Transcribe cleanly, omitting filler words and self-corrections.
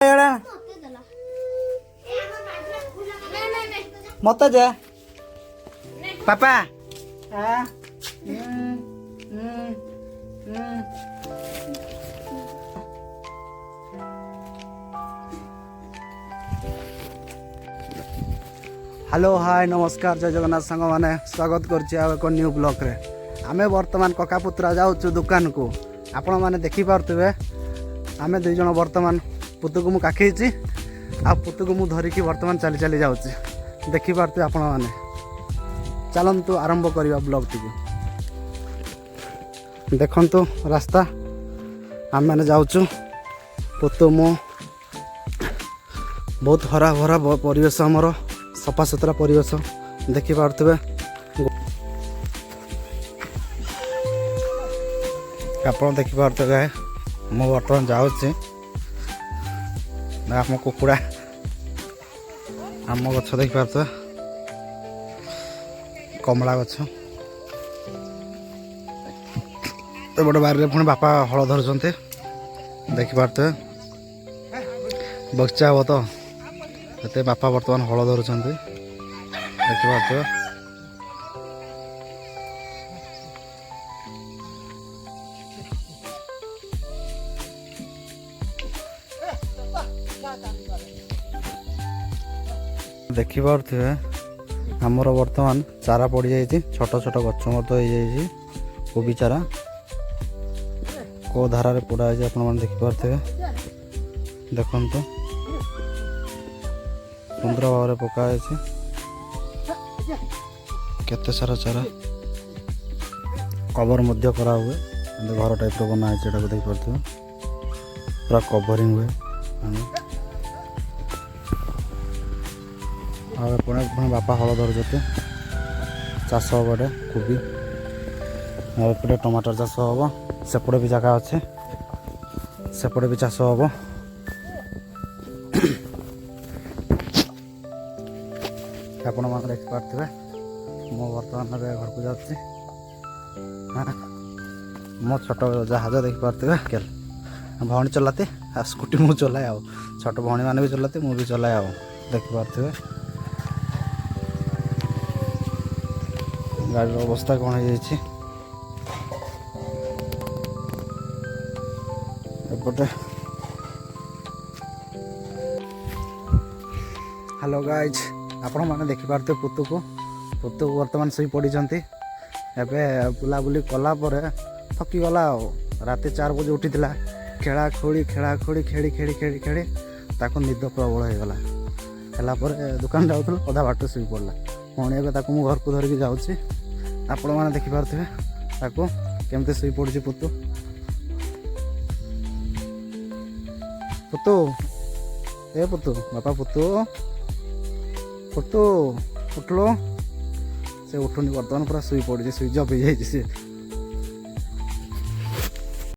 ଏଇଟା ମତେ ଦେ papa hello hi नमस्कार जय जगन्नाथ सांग मैंने स्वागत कर न्यू ब्लॉक रे आमे वर्तमान कका पुत्रा जाऊँ दुकान को आपण मैंने देखिपे आम दुई जन बर्तमान पुतु को मुझे काखी आ पुतु को मुझे धरिकी बर्तमान चली चली जाऊँगी देखिपे आपण मैंने चलतु आरंभ करवा ब्लॉग टी देखु रास्ता आम मैंने जाऊँ पुतु मु बहुत हरा भरा परिवेश आमर सफा सुतरा परिवेश देखिपे आप देखिपे मु बर्तमान जाऊँ आम कुकुड़ा आम गछ देखिपे कमला गछ एपटे बारे पुणी बापा हल धरुंच देखिपे बगीचा हम तो ये बापा बर्तमान हल धरुंच देखिपे देखिपे आमर बर्तमान चारा पड़ जाइए छोट छोट गच मत कोबी चारा को धारा पोड़ा है देखिपे देखु सुंदर भाव पकाई केते सारा चारा कवर मध्य करा हुए घर टाइप बना है देखिपे पूरा कवरिंग हुए पुणे बापा हल धरुचे चाष हम एटे कोबी एपटे टमाटर चाष हम सेपटे भी जगह अच्छे सेपटे भी चाष हम आपण मैंने देखिपे मो बर्तमान घर को जाऊँगी मो छोट जहाज देखिपे भौणी चलाते आ स्कूटी मु चलाए आ छोट भौणी मैंने भी चलाते मुझे भी चलाए आ देखिपे गाड़ी अवस्था कौन है एपटे हेलो गाइज आपण मैंने देखिपे पुतु को बर्तमान शई पड़ी एवं बुलाबुली कलापर थकी गला राति 4 बजे उठी खेला खोली खेली खेली खेली खेली ताको निद प्रबल हो गला दुकान जाऊँ अधा बाट शई पड़ा पुणी एवं मु घर को धरिकी जाऊँगी आपण मैंने देखिपे केमती शई पड़ी पुतु पुतु ए पुतु बापा पुतु पुतु उठलो से उठुनी बर्तमान पूरा शुई पड़ी स्विच अफ हो जाए